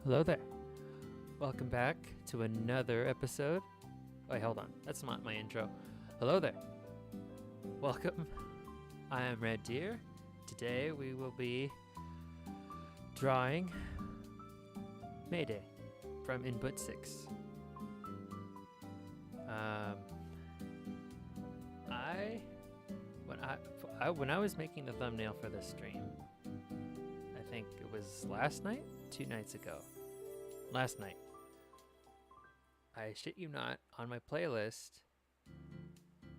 Hello there. Welcome back to another episode. Wait, hold on. That's not my intro. Hello there. Welcome. I am Red Deere. Today we will be drawing Maidai from Input 6. When I was making the thumbnail for this stream, I think it was last night, 2 nights ago. Last night, I shit you not, on my playlist,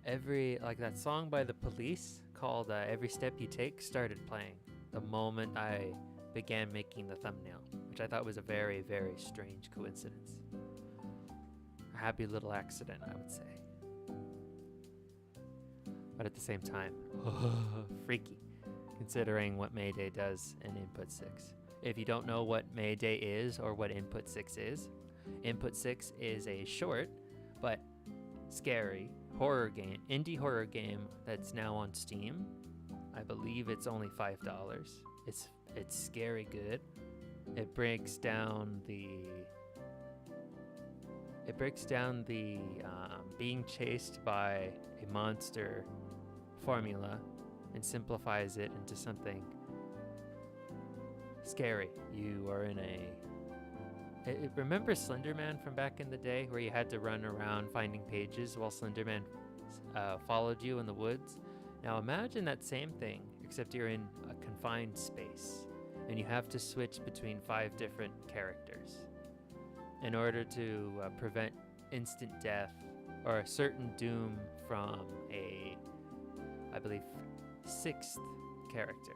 that song by The Police called Every Step You Take started playing the moment I began making the thumbnail, which I thought was a very, very strange coincidence. A happy little accident, I would say. But at the same time, freaky, considering what Maidai does in Input 6. If you don't know what Maidai is or what Input 6 is, Input 6 is a short but scary horror game, indie horror game that's now on Steam. I believe it's only $5. It's scary good. It breaks down the being chased by a monster formula and simplifies it into something scary. You are in remember Slender Man from back in the day, where you had to run around finding pages while Slender Man followed you in the woods? Now imagine that same thing, except you're in a confined space, and you have to switch between 5 different characters in order to prevent instant death or a certain doom from I believe, 6th character.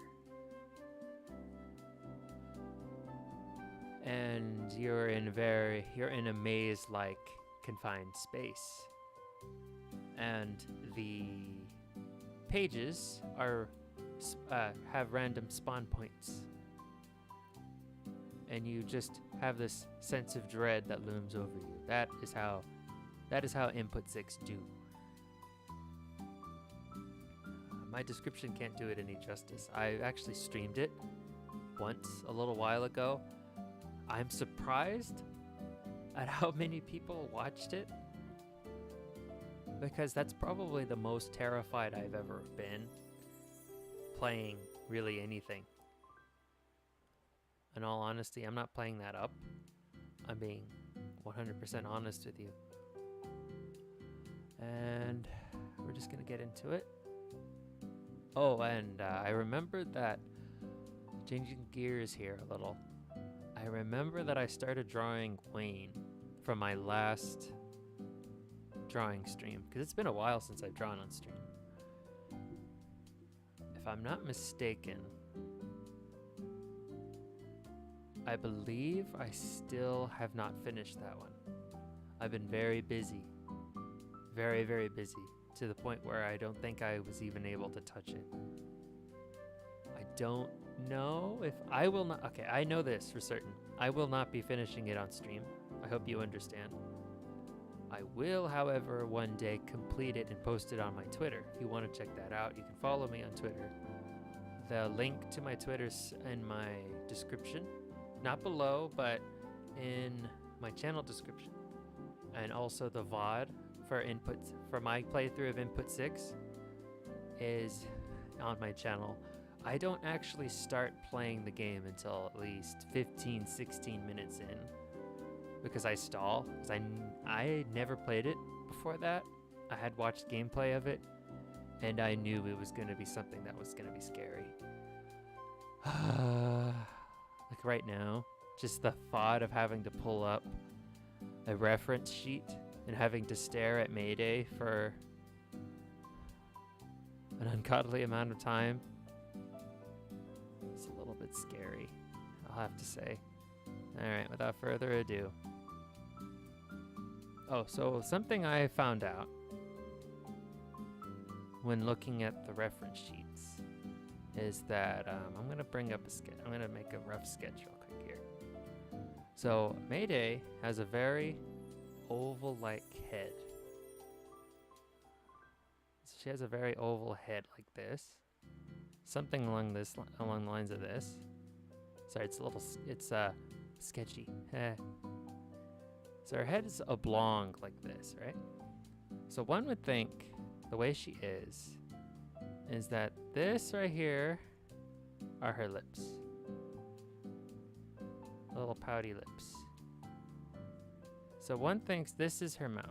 And you're in a maze-like confined space, and the pages have random spawn points, and you just have this sense of dread that looms over you. That is how Input 6 do. My description can't do it any justice. I actually streamed it once a little while ago. I'm surprised at how many people watched it, because that's probably the most terrified I've ever been playing really anything. In all honesty, I'm not playing that up. I'm being 100% honest with you. And we're just gonna get into it. Oh, and I remembered that, changing gears here a little, I remember that I started drawing Wayne from my last drawing stream, because it's been a while since I've drawn on stream. If I'm not mistaken, I believe I still have not finished that one. I've been very busy. Very, very busy, to the point where I don't think I was even able to touch it. I don't know if I will not. Okay, I know this for certain. I will not be finishing it on stream. I hope you understand. I will, however, one day complete it and post it on my Twitter. If you want to check that out, you can follow me on Twitter. The link to my Twitter's in my description. Not below, but in my channel description. And also the VOD for my playthrough of Input 6 is on my channel. I don't actually start playing the game until at least 15-16 minutes in, because I stall, because I never played it before that. I had watched gameplay of it, and I knew it was going to be something that was going to be scary. Like right now, just the thought of having to pull up a reference sheet and having to stare at Maidai for an ungodly amount of time, it's a little bit scary, I'll have to say. Alright, without further ado. Oh, so something I found out when looking at the reference sheets is that I'm going to bring up a sketch. I'm going to make a rough sketch real quick here. So Maidai has a very oval-like head. She has a very oval head like this. Something along the lines of this. Sorry, it's sketchy. So her head is oblong like this, right? So one would think the way she is that this right here are her lips. Little pouty lips. So one thinks this is her mouth.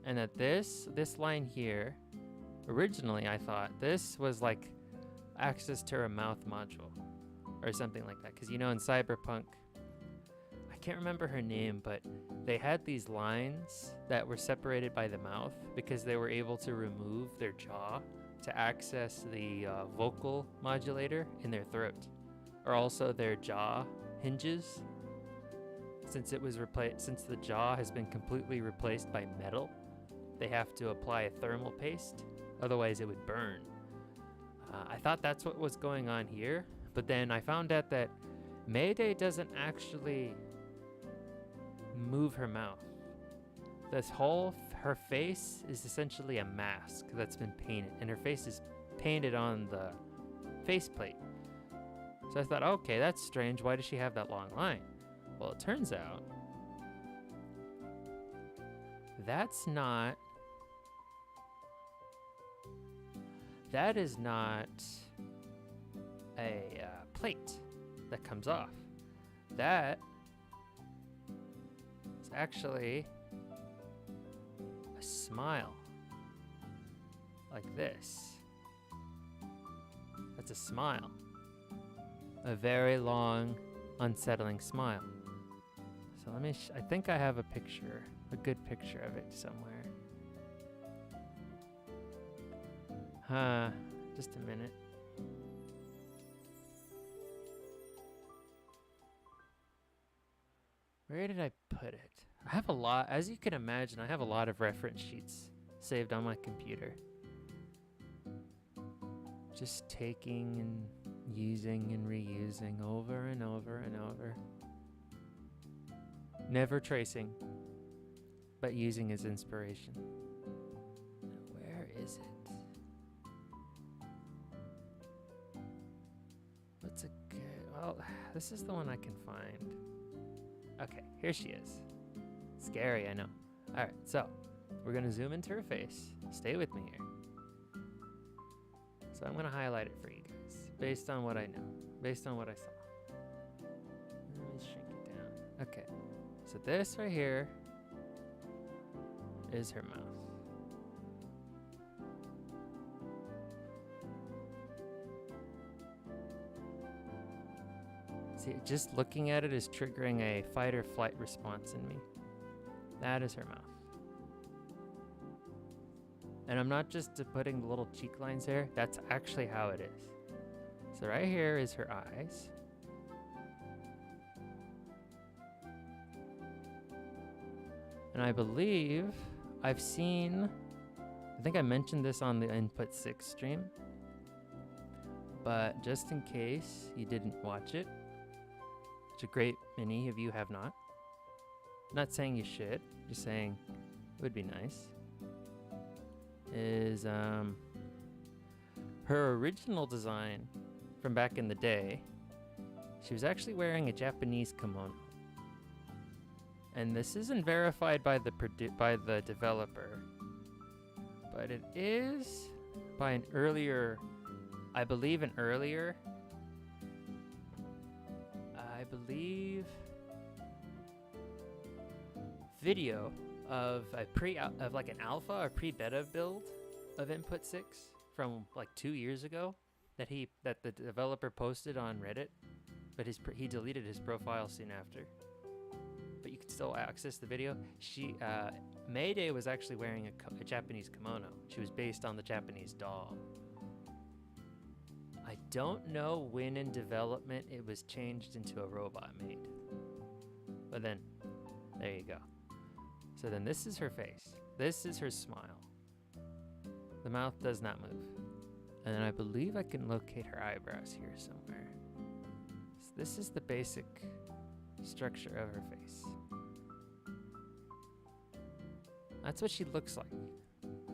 And that this line here, originally I thought this was like access to her mouth module or something like that. Because you know in Cyberpunk, I can't remember her name, but they had these lines that were separated by the mouth because they were able to remove their jaw to access the vocal modulator in their throat, or also their jaw hinges. Since it was since the jaw has been completely replaced by metal, they have to apply a thermal paste, otherwise it would burn. I thought that's what was going on here, but then I found out that Maidai doesn't actually move her mouth. Her face is essentially a mask that's been painted, and her face is painted on the faceplate. So I thought, okay, that's strange. Why does she have that long line? Well, it turns out that is not a plate that comes off. That is actually a smile, like this. That's a smile. A very long, unsettling smile. So let me, I think I have a picture, a good picture of it somewhere. Just a minute. Where did I put it? I have a lot, as you can imagine, I have a lot of reference sheets saved on my computer. Just taking and using and reusing over and over and over. Never tracing, but using as inspiration. Where is it? What's a good, well, this is the one I can find. Okay, here she is. Scary, I know. All right, so we're gonna zoom into her face. Stay with me here. So I'm gonna highlight it for you guys, based on what I know, based on what I saw. Let me shrink it down. Okay, so this right here is her mouth. See, just looking at it is triggering a fight or flight response in me. That is her mouth. And I'm not just putting the little cheek lines there, that's actually how it is. So right here is her eyes. And I believe I've seen, I think I mentioned this on the Input 6 stream, but just in case you didn't watch it, which a great many of you have not. I'm not saying you should, just saying it would be nice. Is her original design from back in the day, she was actually wearing a Japanese kimono. And this isn't verified by the developer, but it is by an earlier, I believe video of like an alpha or pre-beta build of Input 6 from like 2 years ago that the developer posted on Reddit, but he deleted his profile soon after. But you can still access the video. Maidai was actually wearing a Japanese kimono. She was based on the Japanese doll. I don't know when in development it was changed into a robot maid. But then, there you go. So then this is her face. This is her smile. The mouth does not move. And then I believe I can locate her eyebrows here somewhere. So this is the basic structure of her face. That's what she looks like.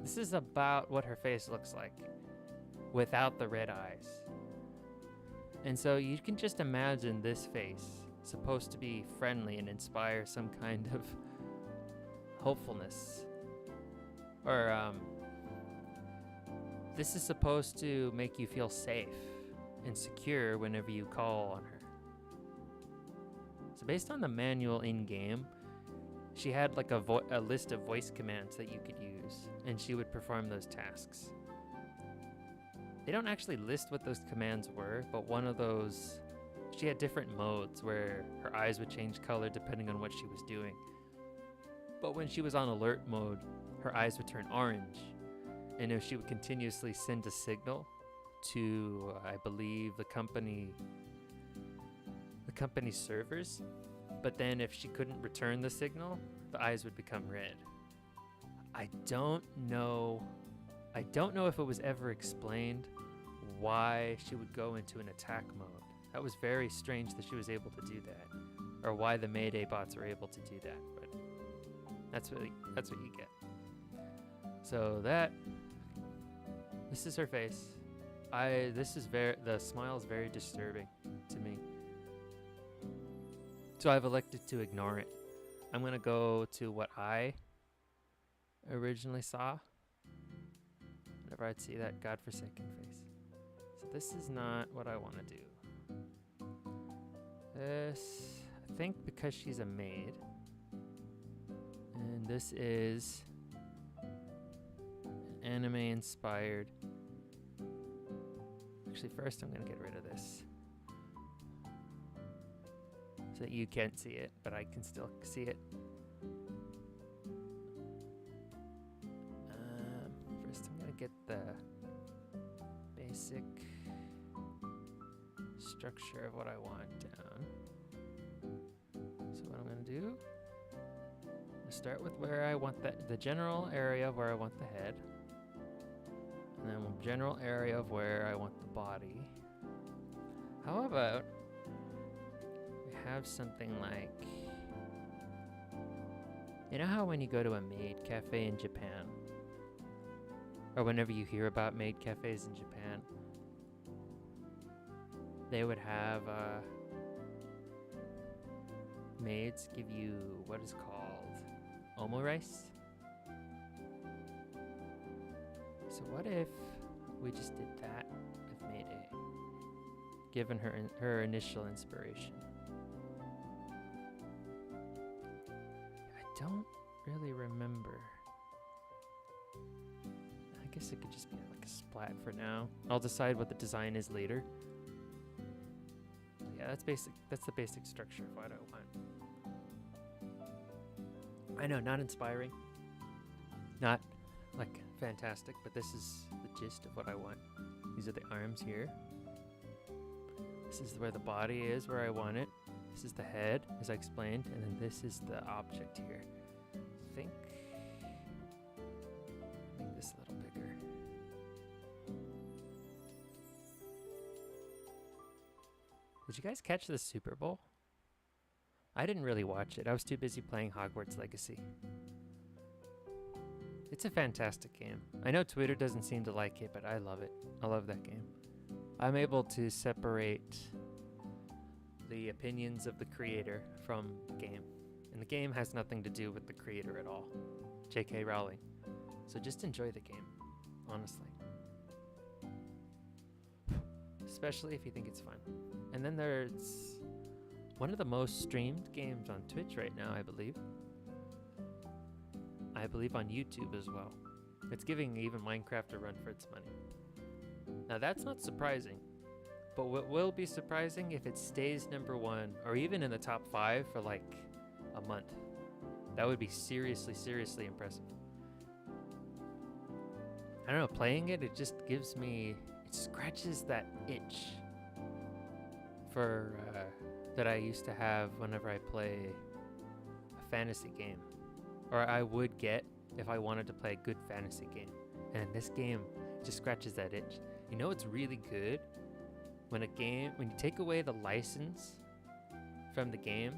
This is about what her face looks like without the red eyes. And so you can just imagine this face, supposed to be friendly and inspire some kind of hopefulness. Or, this is supposed to make you feel safe and secure whenever you call on her. So based on the manual in-game, she had like a list of voice commands that you could use, and she would perform those tasks. They don't actually list what those commands were, but one of those, she had different modes where her eyes would change color depending on what she was doing. But when she was on alert mode, her eyes would turn orange. And if she would continuously send a signal to, I believe, the company's servers, but then if she couldn't return the signal, the eyes would become red. I don't know if it was ever explained why she would go into an attack mode. That was very strange that she was able to do that, or why the Maidai bots are able to do that. But that's what you get. So this is her face. The smile is very disturbing to me. So I've elected to ignore it. I'm gonna go to what I originally saw whenever I'd see that godforsaken face. So this is not what I want to do. This, I think, because she's a maid, and this is anime inspired. Actually, first I'm gonna get rid of this so that you can't see it, but I can still see it. First I'm gonna get the basic structure of what I want down. So what I'm gonna do, I'm gonna start with where I want the general area of where I want the head. And then a general area of where I want the body. How about we have something like, you know how when you go to a maid cafe in Japan, or whenever you hear about maid cafes in Japan, they would have maids give you what is called omurice. So what if we just did that with Maidai, given her initial inspiration? I don't really remember. I guess it could just be like a splat for now. I'll decide what the design is later. Yeah, that's basic. That's the basic structure of what I want. I know, not inspiring. Not like fantastic, but this is the gist of what I want. These are the arms here. This is where the body is, where I want it. This is the head, as I explained, and then this is the object here. Make this a little bigger. Did you guys catch the Super Bowl? I didn't really watch it. I was too busy playing Hogwarts Legacy. It's a fantastic game. I know Twitter doesn't seem to like it, but I love it. I love that game. I'm able to separate the opinions of the creator from the game. And the game has nothing to do with the creator at all. J.K. Rowling. So just enjoy the game, honestly. Especially if you think it's fun. And then there's one of the most streamed games on Twitch right now, I believe. I believe on YouTube as well. It's giving even Minecraft a run for its money. Now that's not surprising, but what will be surprising if it stays #1 or even in the top 5 for like a month. That would be seriously, seriously impressive. I don't know, playing it, it just gives me, it scratches that itch for that I used to have whenever I play a fantasy game. Or I would get if I wanted to play a good fantasy game. And this game just scratches that itch. You know what's really good? When you take away the license from the game,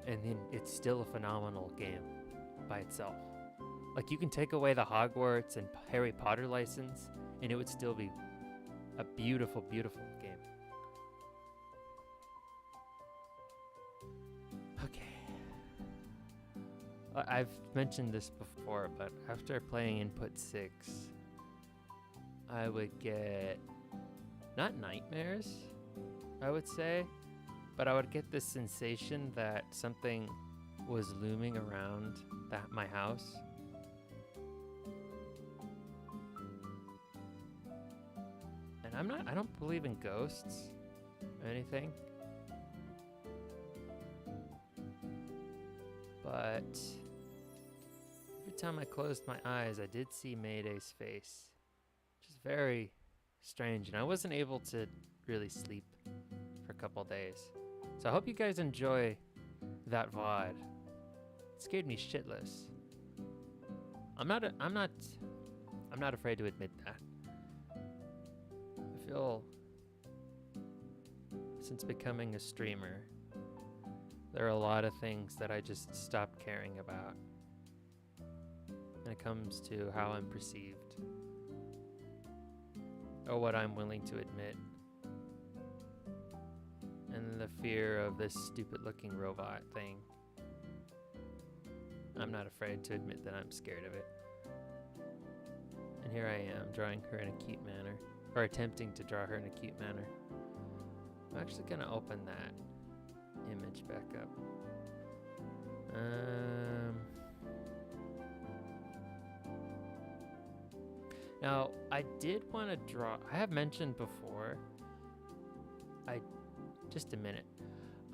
and then it's still a phenomenal game by itself. Like you can take away the Hogwarts and Harry Potter license, and it would still be a beautiful, beautiful game. I've mentioned this before, but after playing input 6, I would get, not nightmares, I would say, but I would get this sensation that something was looming around my house. And I don't believe in ghosts or anything. But every time I closed my eyes, I did see Maidai's face, which is very strange. And I wasn't able to really sleep for a couple days. So I hope you guys enjoy that VOD. It scared me shitless. I'm not afraid to admit that. I feel since becoming a streamer, there are a lot of things that I just stopped caring about when it comes to how I'm perceived or what I'm willing to admit. And the fear of this stupid looking robot thing. I'm not afraid to admit that I'm scared of it. And here I am, drawing her in a cute manner, or attempting to draw her in a cute manner. I'm actually gonna open that image back up. Now, I did want to draw, I have mentioned before, just a minute.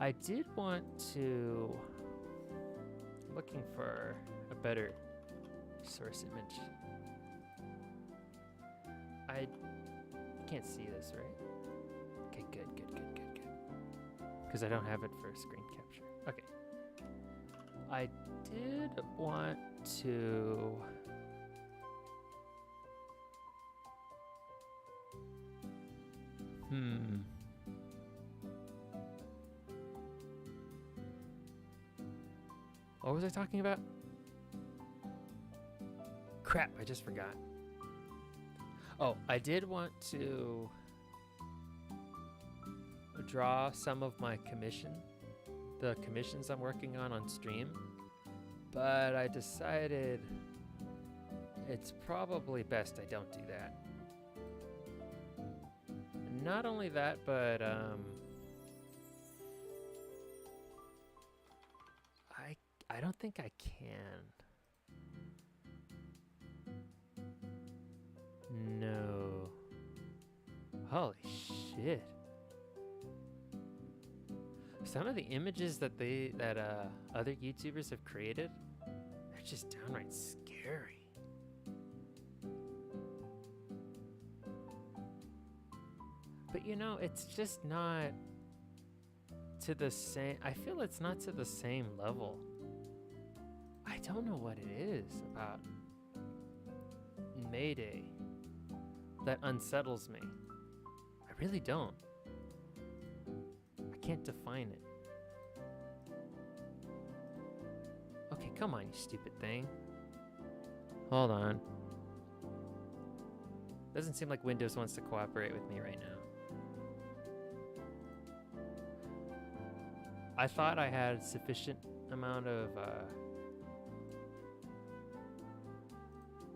I did want to, looking for a better source image. I can't see this, right? Okay, good. Because I don't have it for screen capture. Okay. I did want to... What was I talking about? Crap, I just forgot. Oh, I did want to draw some of my the commissions I'm working on stream, but I decided it's probably best I don't do that. Not only that, but I don't think I can. No. Holy shit. Some of the images that other YouTubers have created, they're just downright scary. But you know, it's just not to the same, I feel it's not to the same level. I don't know what it is about Maidai that unsettles me. I really don't. I can't define it. Okay, come on, you stupid thing. Hold on. Doesn't seem like Windows wants to cooperate with me right now. I thought I had sufficient amount of,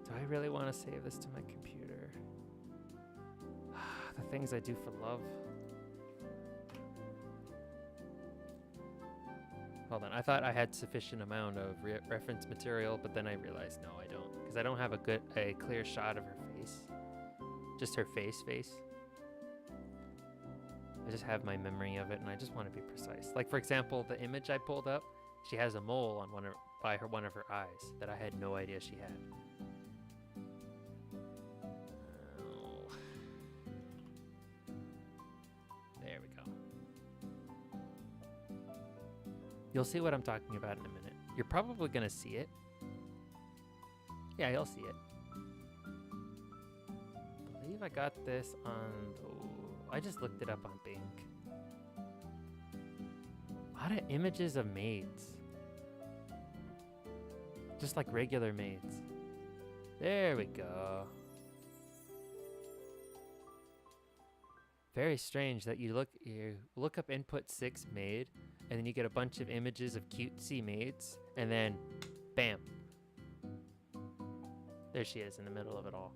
do I really want to save this to my computer? The things I do for love. Hold on, I thought I had sufficient amount of reference material, but then I realized no, I don't, because I don't have a clear shot of her face. Just her face. I just have my memory of it, and I just want to be precise. Like, for example, the image I pulled up, she has a mole on one of her eyes that I had no idea she had. Oh. There we go. You'll see what I'm talking about in a minute. You're probably going to see it. Yeah, you'll see it. I believe I got this on... I just looked it up on Bing. A lot of images of maids. Just like regular maids. There we go. Very strange that you look up input 6 maid, and then you get a bunch of images of cutesy maids, and then Bam. There she is in the middle of it all.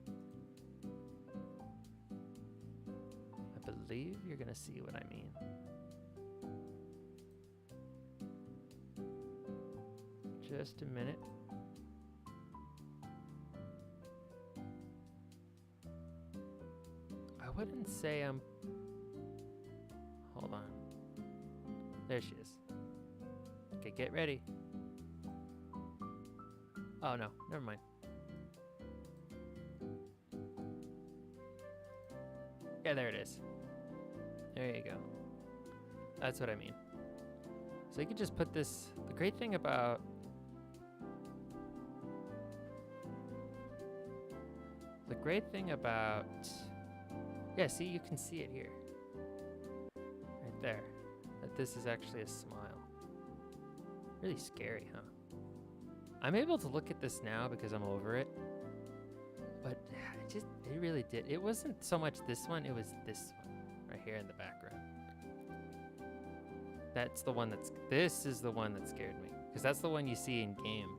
I believe you're gonna see what I mean. Just a minute. I wouldn't say I'm... Hold on. There she is. Okay, get ready. Oh no, never mind. Yeah, there it is. There you go. That's what I mean. So you could just put this... The great thing about... Yeah, see, you can see it here. Right there. That this is actually a smile. Really scary, huh? I'm able to look at this now because I'm over it. But it really did. It wasn't so much this one, it was this one. Right here in the background. This is the one that scared me. Because that's the one you see in game.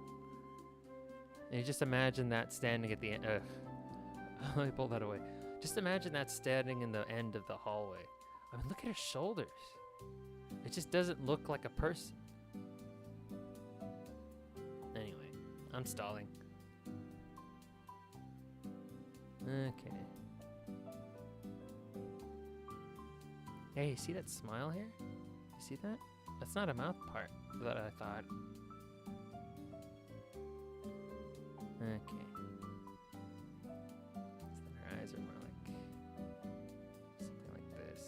And you just imagine that standing at the end. Let me pull that away. Just imagine that standing in the end of the hallway. I mean, look at her shoulders. It just doesn't look like a person. Anyway, I'm stalling. Okay. Hey, you see that smile here? You see that? That's not a mouth part that I thought. Okay. Her eyes are more like something like this.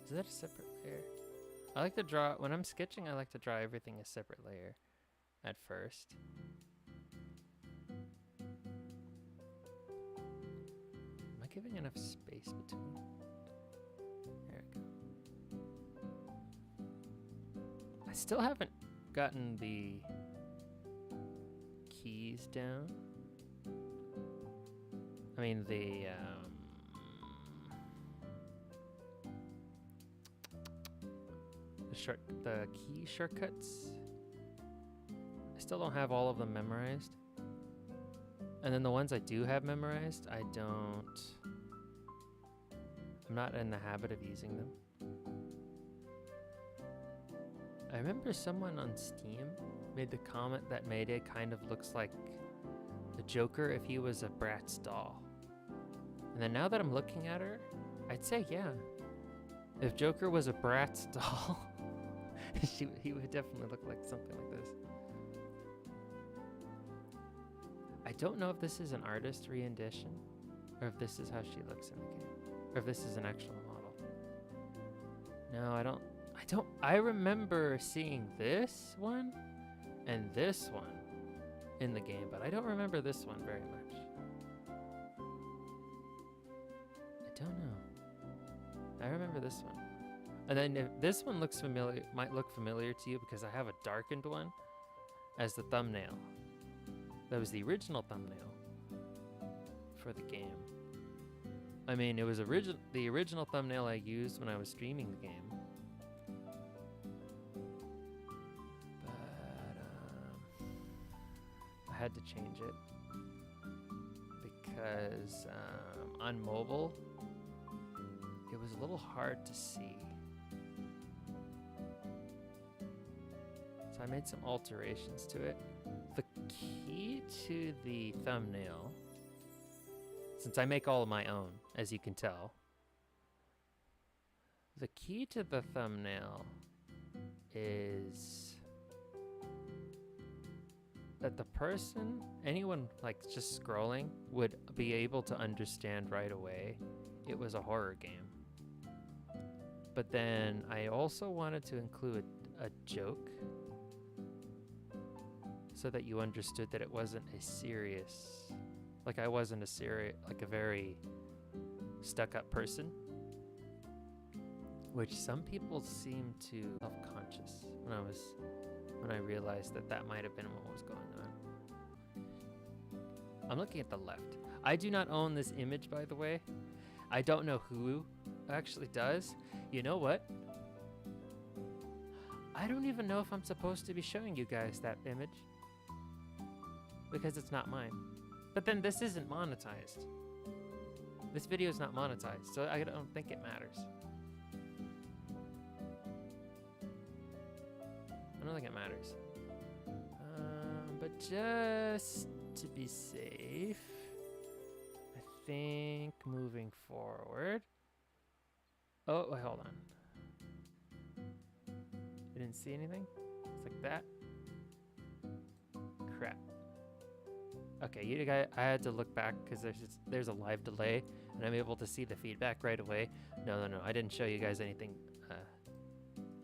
Is that a separate layer? I like to draw, when I'm sketching, I like to draw everything a separate layer at first. Am I giving enough space between? There we go. I still haven't gotten the keys down. I mean the key shortcuts. I still don't have all of them memorized. And then the ones I do have memorized, I'm not in the habit of using them. I remember someone on Steam made the comment that Maidai kind of looks like the Joker if he was a Bratz doll. And then now that I'm looking at her, I'd say yeah. If Joker was a Bratz doll, he would definitely look like something like this. I don't know if this is an artist rendition, or if this is how she looks in the game, or if this is an actual model. No, I remember seeing this one and this one in the game, but I don't remember this one very much. I don't know. I remember this one. And then if this one looks familiar, might look familiar to you because I have a darkened one as the thumbnail. That was the original thumbnail for the game. I mean, it was the original thumbnail I used when I was streaming the game. But I had to change it because on mobile, it was a little hard to see. So I made some alterations to it. The key to the thumbnail, since I make all of my own, as you can tell, the key to the thumbnail is that the person, anyone like just scrolling, would be able to understand right away it was a horror game. But then I also wanted to include a joke so that you understood that it wasn't a serious, like I wasn't like a very stuck-up person, which some people seem to self-conscious when I realized that might have been what was going on. I'm looking at the left. I do not own this image, by the way. I don't know who actually does. You know what? I don't even know if I'm supposed to be showing you guys that image because it's not mine. But then this isn't monetized. This video is not monetized, so I don't think it matters. I don't think it matters. But just to be safe, I think moving forward. Oh, wait, hold on. You didn't see anything? It's like that. Crap. Okay, you guys, I had to look back because there's a live delay, and I'm able to see the feedback right away. No, I didn't show you guys anything.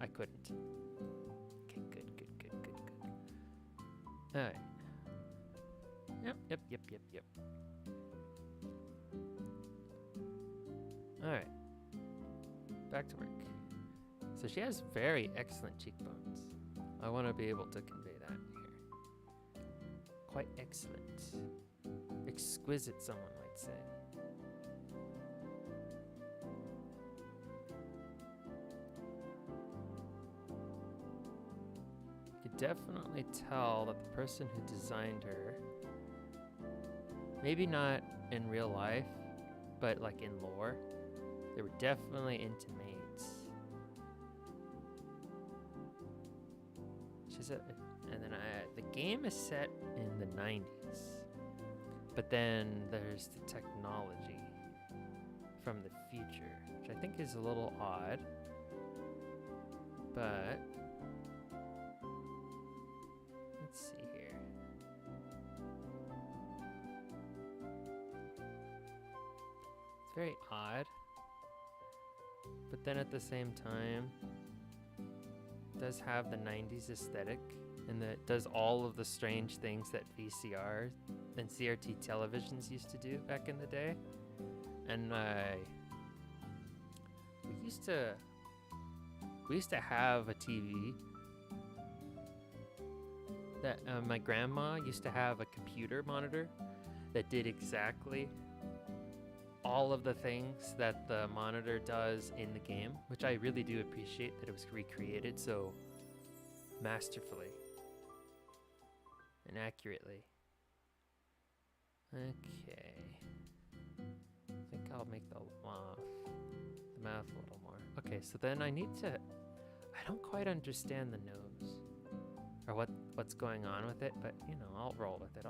I couldn't. Okay, good. All right. Yep. All right. Back to work. So she has very excellent cheekbones. I want to be able to convey that here. Quite excellent. Exquisite, someone might say. You could definitely tell that the person who designed her, maybe not in real life, but like in lore, they were definitely into maids. And then the game is set in the 90s, but then there's the technology from the future, which I think is a little odd, but let's see here. It's very odd, but then at the same time, does have the 90s aesthetic, and that does all of the strange things that VCR and CRT televisions used to do back in the day. And we used to have a TV that my grandma used to have a computer monitor that did exactly all of the things that the monitor does in the game, which I really do appreciate that it was recreated so masterfully and accurately. Okay. I think I'll make the mouth a little more. Okay, so then I don't quite understand the nose or what's going on with it, but you know, I'll roll with it.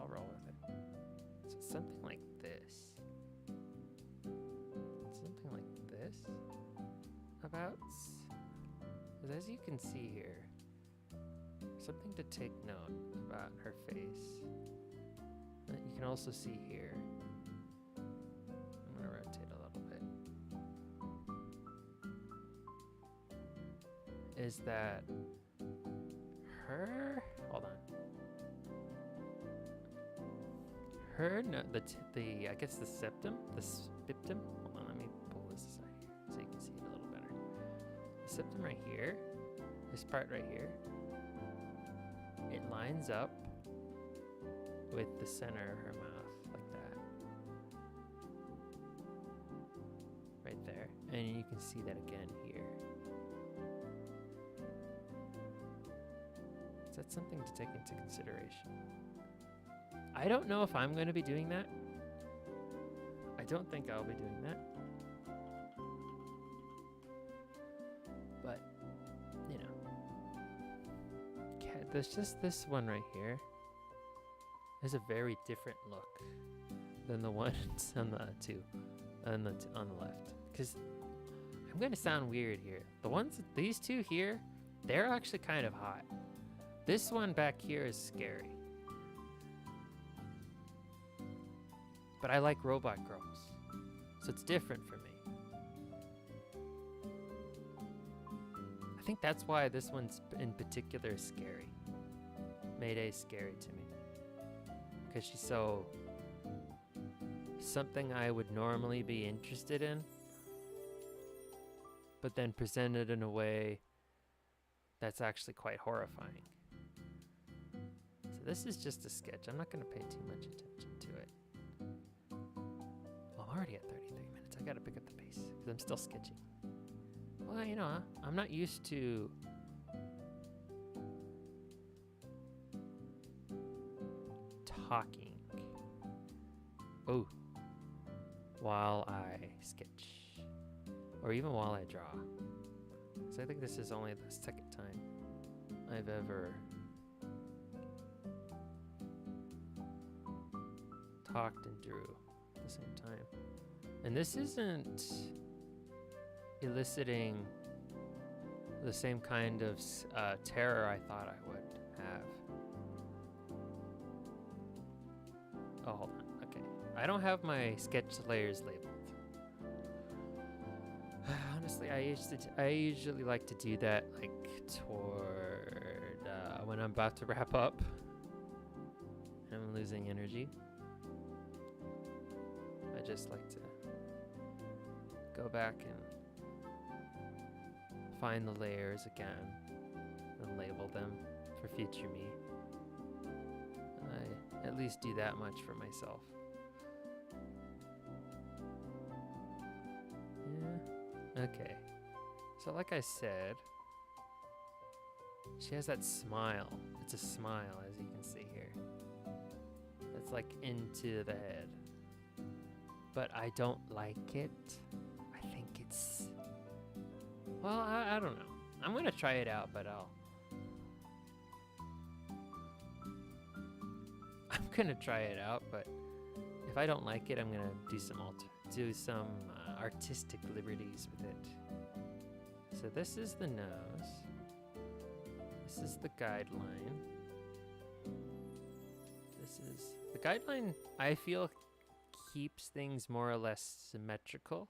So something like this. About, because as you can see here, something to take note about her face that you can also see here. I'm going to rotate a little bit. Is that her? Hold on. Her, no, I guess the septum, the spiptum. Hold on, let me pull this aside here so you can see it a little better. The septum right here, this part right here, it lines up with the center of her mouth, like that. Right there. And you can see that again here. So that's something to take into consideration. I don't know if I'm going to be doing that. I don't think I'll be doing that. But, you know. There's just this one right here. There's a very different look than the ones on the on the left. Because I'm going to sound weird here. These two here, they're actually kind of hot. This one back here is scary. But I like robot girls, so it's different for me. I think that's why this one's in particular is scary. Maidai is scary to me. Because she's so... something I would normally be interested in, but then presented in a way that's actually quite horrifying. So this is just a sketch. I'm not going to pay too much attention to it. I'm already at 33 minutes. I gotta pick up the pace because I'm still sketching. Well, you know, I'm not used to talking. Oh, while I sketch. Or even while I draw. Because I think this is only the second time I've ever talked and drew at the same time. And this isn't eliciting the same kind of terror I thought I would have. Oh, hold on. Okay. I don't have my sketch layers labeled. Honestly, I usually like to do that like toward when I'm about to wrap up and I'm losing energy. I just like to go back and find the layers again and label them for future me. I at least do that much for myself. Yeah. Okay. So like I said, she has that smile. It's a smile, as you can see here. It's like into the head. But I don't like it. I think it's... Well, I don't know. I'm gonna try it out, but I'm gonna try it out, but if I don't like it, I'm gonna do some artistic liberties with it. So this is the nose. This is the guideline. This is the guideline. I feel keeps things more or less symmetrical,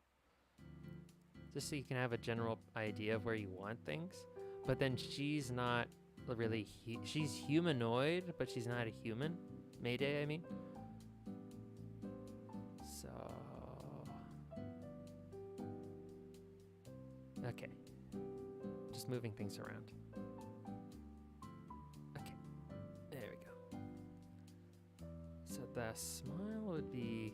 just so you can have a general idea of where you want things. But then she's not really, she's humanoid, but she's not a human. Maidai, I mean. So, okay. Just moving things around. Okay, there we go. So the smile would be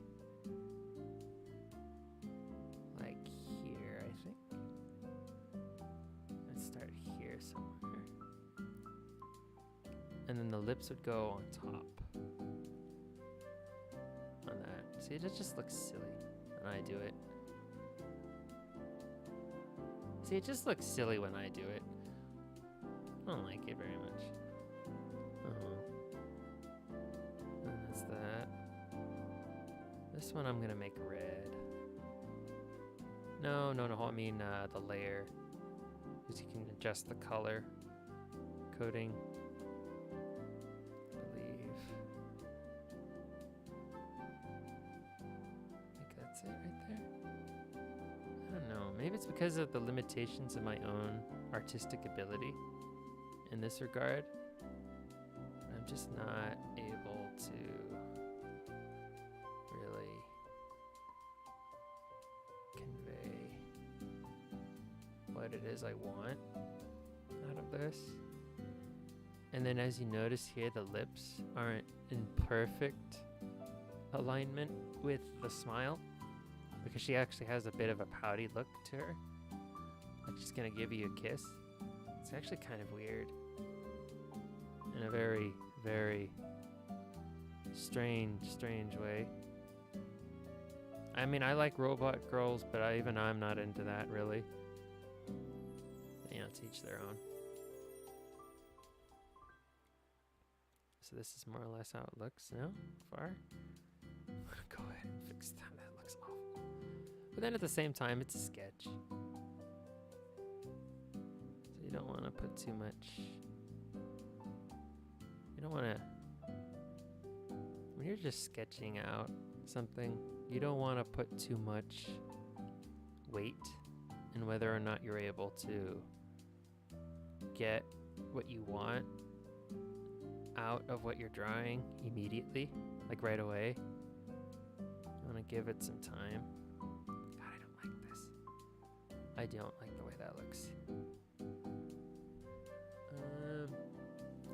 like here, I think. Let's start here somewhere. And then the lips would go on top. On that. See, it just looks silly when I do it. See, it just looks silly when I do it. I don't like it very much. And that's that. This one I'm gonna make red. No, I mean the layer. Because you can adjust the color coding. I believe. I think that's it right there. I don't know. Maybe it's because of the limitations of my own artistic ability in this regard. I'm just not able to really convey what it is I want out of this. And then as you notice here, the lips aren't in perfect alignment with the smile, because she actually has a bit of a pouty look to her. Like she's gonna give you a kiss. It's actually kind of weird. In a very, very strange way. I mean, I like robot girls, but I'm not into that, really. You know, to each their own. So this is more or less how it looks now, far. Go ahead and fix that. That looks awful. But then at the same time, it's a sketch. So you don't want to put too much. You don't want to. When you're just sketching out something, you don't want to put too much weight in whether or not you're able to get what you want out of what you're drawing immediately, like right away. You want to give it some time. God, I don't like this. I don't like the way that looks.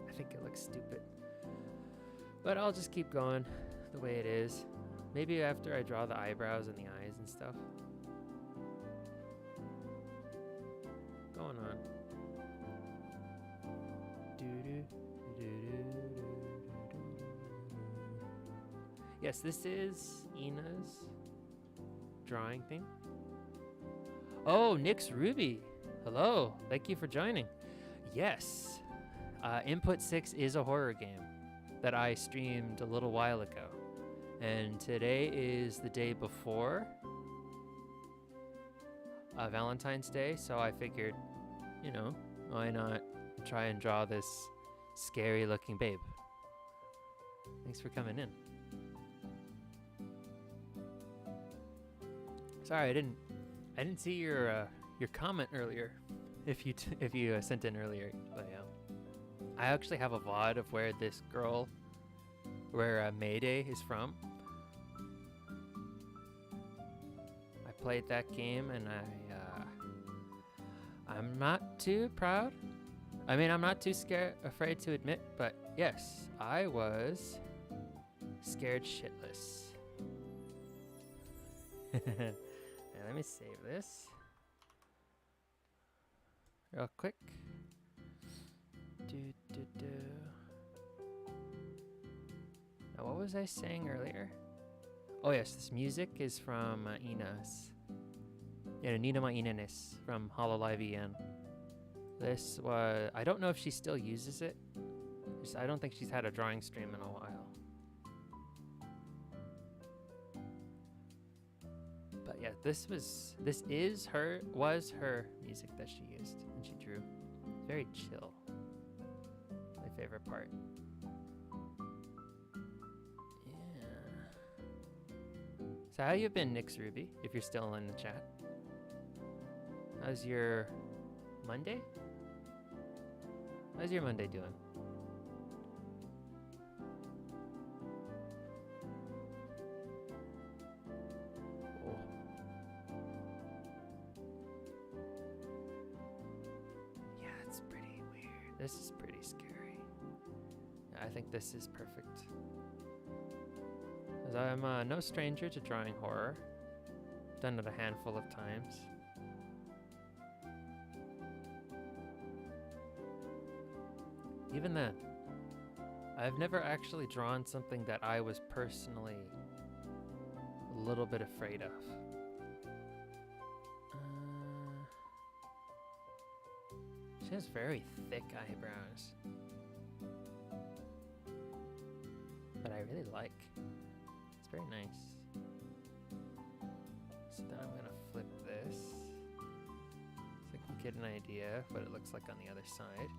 I think it looks stupid. But I'll just keep going the way it is. Maybe after I draw the eyebrows and the eyes and stuff. Going on. Yes, this is Ina's drawing thing. Oh, Nick's Ruby. Hello. Thank you for joining. Yes. Input 6 is a horror game that I streamed a little while ago. And today is the day before Valentine's Day, so I figured, you know, why not try and draw this scary looking babe. Thanks for coming in. Sorry, I didn't see your comment earlier. If you sent in earlier, but yeah, I actually have a VOD of where this girl, where Maidai is from. I played that game and I'm not too proud. I mean, I'm not too afraid to admit, but yes, I was scared shitless. Now, let me save this real quick. Now, what was I saying earlier? Oh yes, this music is from Ina's. Yeah, Nina Ma Inanis from Hololive EN. This was, I don't know if she still uses it. I don't think she's had a drawing stream in a while. But yeah, was her music that she used and she drew. Very chill. My favorite part. Yeah. So how you been, Nick's Ruby, if you're still in the chat? How's your Monday? How's your Monday doing? Oh. Yeah, it's pretty weird. This is pretty scary. I think this is perfect. As I'm no stranger to drawing horror. Done it a handful of times. Even then, I've never actually drawn something that I was personally a little bit afraid of. She has very thick eyebrows that I really like. It's very nice. So then I'm gonna flip this so I can get an idea of what it looks like on the other side.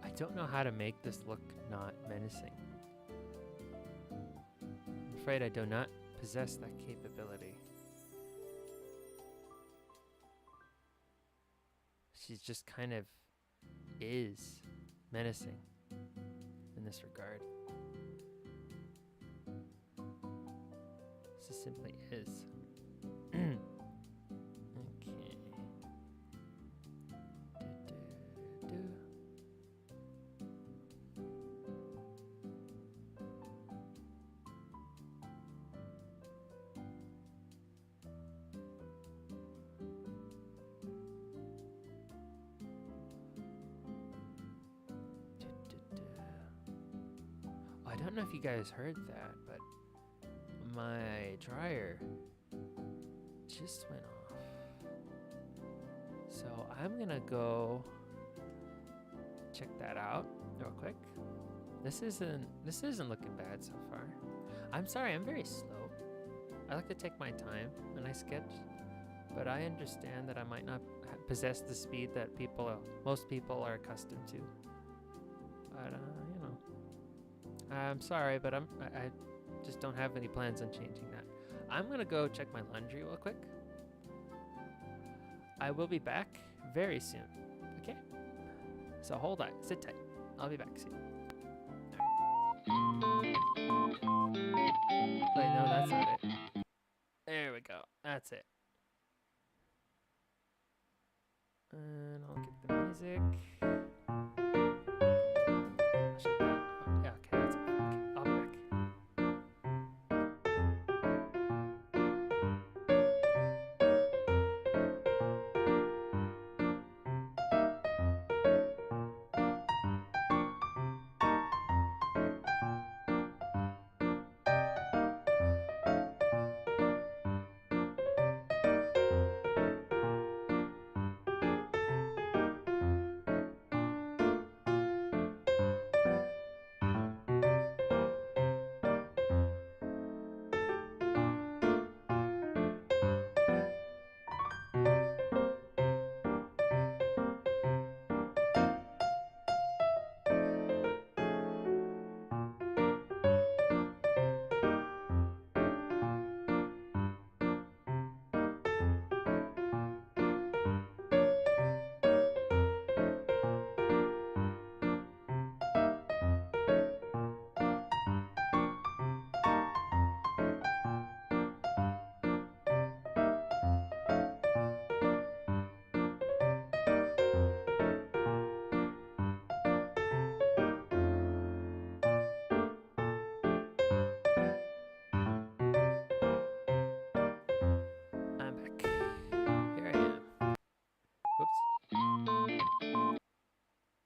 I don't know how to make this look not menacing. I'm afraid I do not possess that capability. She's just kind of is menacing in this regard. She simply is. Okay. I don't know if you guys heard that, but my dryer just went off. So I'm gonna go check that out real quick. This isn't looking bad so far. I'm sorry, I'm very slow. I like to take my time when I sketch, but I understand that I might not possess the speed that most people are accustomed to. But you know, I'm sorry, but I just don't have any plans on changing that. I'm gonna go check my laundry real quick. I will be back very soon. Okay? So hold on, sit tight. I'll be back soon. Wait, no, that's not it. There we go. That's it. And I'll get the music. Shut that. Oh, yeah, okay, that's it. Okay, I'll be back.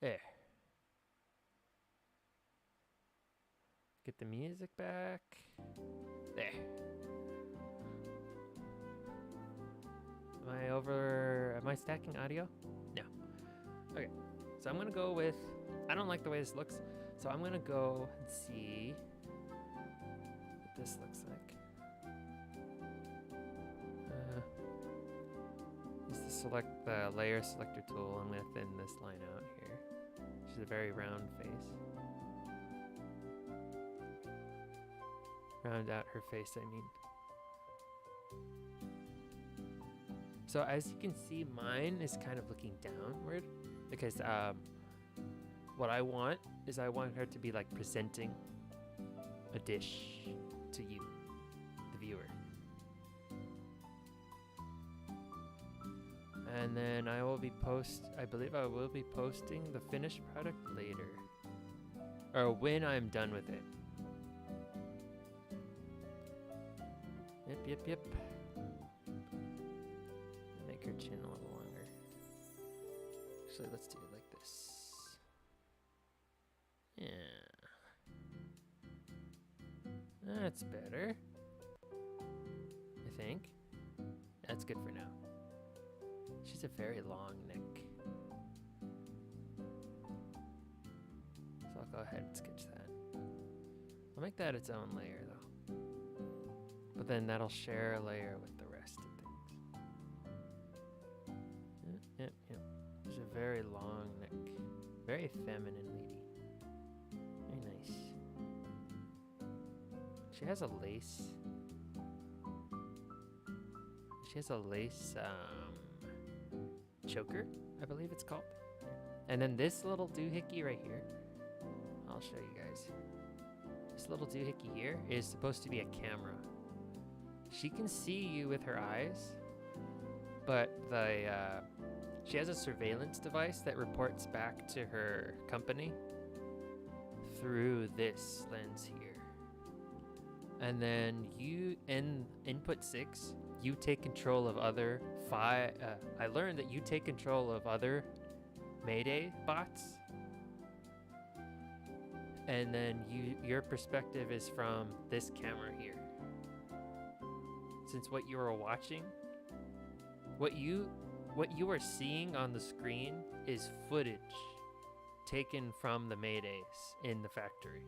There. Get the music back. There. Am I stacking audio? No. Okay, so I'm gonna go with, I don't like the way this looks, so I'm gonna go and see what this looks like. Use the layer selector tool and within this line out here. She's a very round face. Round out her face, I mean. So as you can see, mine is kind of looking downward because what I want is I want her to be like presenting a dish to you, the viewer. And then I believe I will be posting the finished product later. Or when I'm done with it. Yep. Make her chin a little longer. Actually, let's do it like this. Yeah. That's better. I think. That's good for now. She's a very long neck. So I'll go ahead and sketch that. I'll make that its own layer though. But then that'll share a layer with the rest of things. Yep. She's a very long neck. Very feminine lady. Very nice. She has a lace. Choker, I believe it's called. And then this little doohickey right here, I'll show you guys. This little doohickey here is supposed to be a camera. She can see you with her eyes, but she has a surveillance device that reports back to her company through this lens here. And then you, in input 6, you take control of other I learned that you take control of other Maidai bots. And then your perspective is from this camera here. Since what you are watching, what you are seeing on the screen is footage taken from the Maidais in the factory.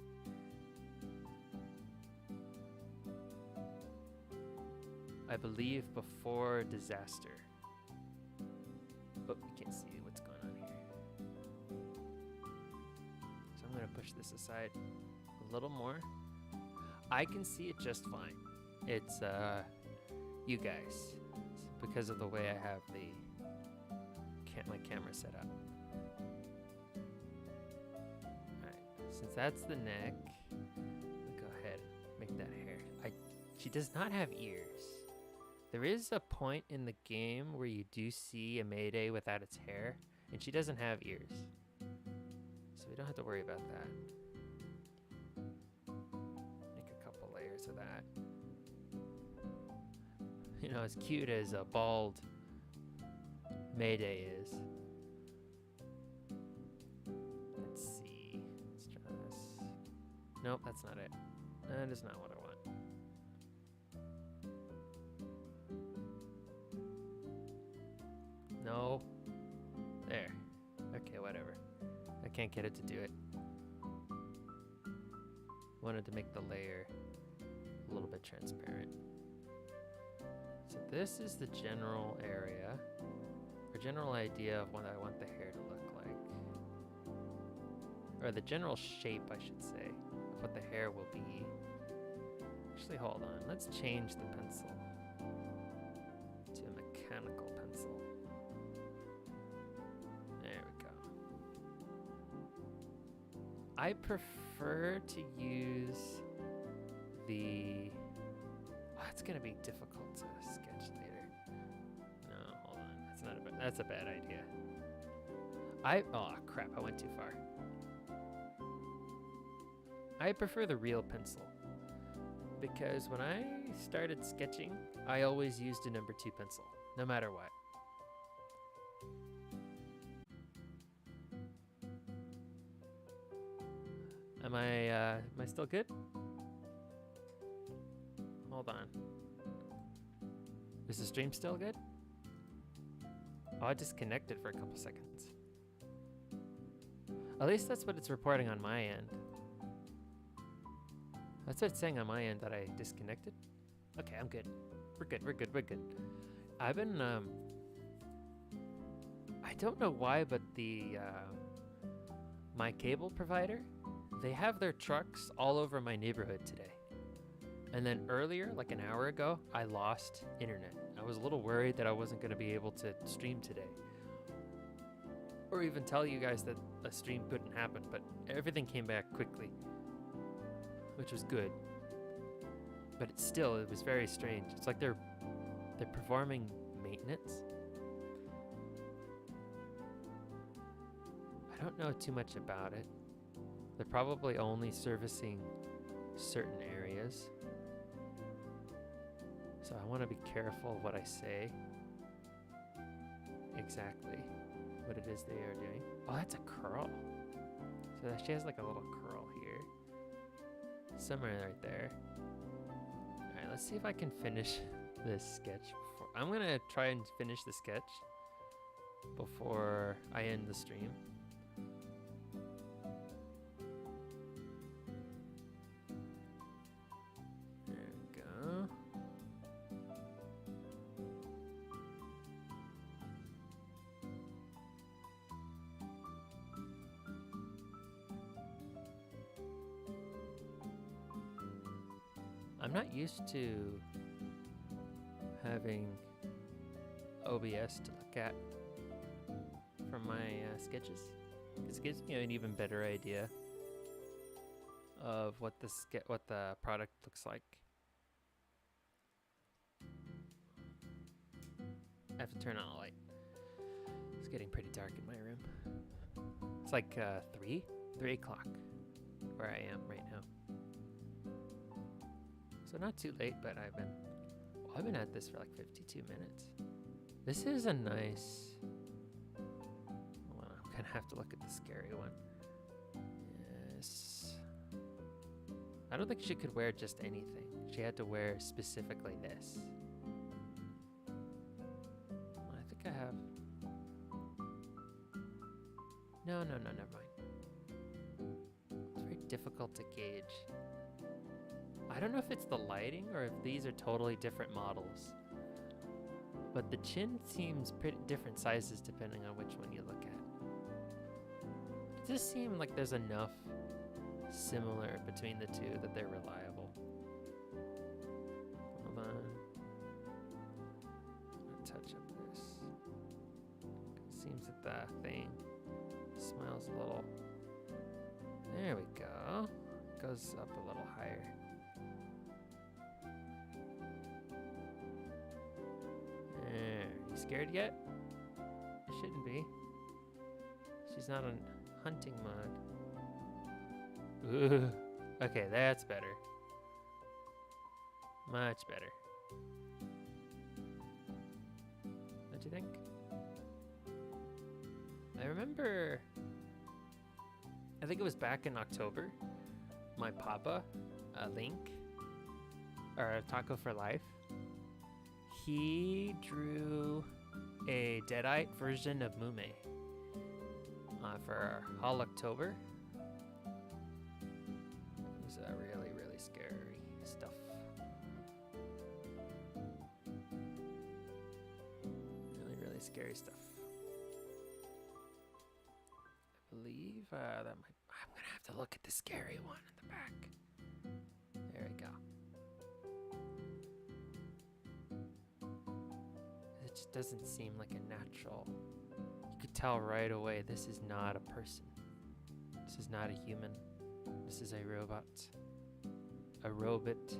I believe before disaster. But we can't see what's going on here. So I'm gonna push this aside a little more. I can see it just fine. It's you guys, because of the way I have my camera set up. Alright, since that's the neck, I'll go ahead and make that hair. She does not have ears. There is a point in the game where you do see a Maidai without its hair, and she doesn't have ears. So we don't have to worry about that. Make a couple layers of that. You know, as cute as a bald Maidai is. Let's see. Let's try this. Nope, that's not it. That is not what I want. No. There. Okay, whatever. I can't get it to do it. Wanted to make the layer a little bit transparent. So this is the general area, or general idea of what I want the hair to look like. Or the general shape, I should say, of what the hair will be. Actually, hold on. Let's change the pencil to a mechanical pencil. There we go. I prefer to use the... Oh, it's gonna be difficult to sketch later. No, hold on. That's a bad idea. Oh crap, I went too far. I prefer the real pencil, because when I started sketching, I always used a number 2 pencil, no matter what. Am I still good? Hold on. Is the stream still good? Oh, I disconnected for a couple seconds. At least that's what it's reporting on my end. That's what it's saying on my end, that I disconnected. Okay, I'm good. We're good. I've been, I don't know why, but my cable provider, they have their trucks all over my neighborhood today. And then earlier, like an hour ago, I lost internet. I was a little worried that I wasn't going to be able to stream today. Or even tell you guys that a stream couldn't happen, but everything came back quickly, which was good. But it was very strange. It's like they're performing maintenance. I don't know too much about it. They're probably only servicing certain areas. So I want to be careful of what I say. Exactly what it is they are doing. Oh, that's a curl. So she has like a little curl here. Somewhere right there. Alright, let's see if I can finish this sketch before. I'm gonna try and finish the sketch before I end the stream. There we go. I'm not used to having OBS to look at from my sketches. This gives me an even better idea of what the product looks like. I have to turn on a light. It's getting pretty dark in my room. It's like 3 o'clock where I am right now. So not too late, but I've been at this for like 52 minutes. This is a nice, well, I'm gonna have to look at the scary one. Yes. I don't think she could wear just anything. She had to wear specifically this. Well, I think I have, no, never mind. It's very difficult to gauge. I don't know if it's the lighting or if these are totally different models. But the chin seems pretty different sizes depending on which one you look at. It does seem like there's enough similar between the two that they're reliable. Hold on. I'm gonna touch up this. It seems that the thing smiles a little. There we go. Goes up a little higher. You scared yet? Shouldn't be. She's not on hunting mode. Ooh. Okay, that's better. Much better. What do you think? I remember, I think it was back in October, my papa, Link, or Taco for Life, he drew a Deadite version of Mume for Hall-October. It was really, really scary stuff. Really, really scary stuff. I believe that might, I'm gonna have to look at the scary one in the back. There we go. It just doesn't seem like a natural. You could tell right away this is not a person. This is not a human. This is a robot. A robot.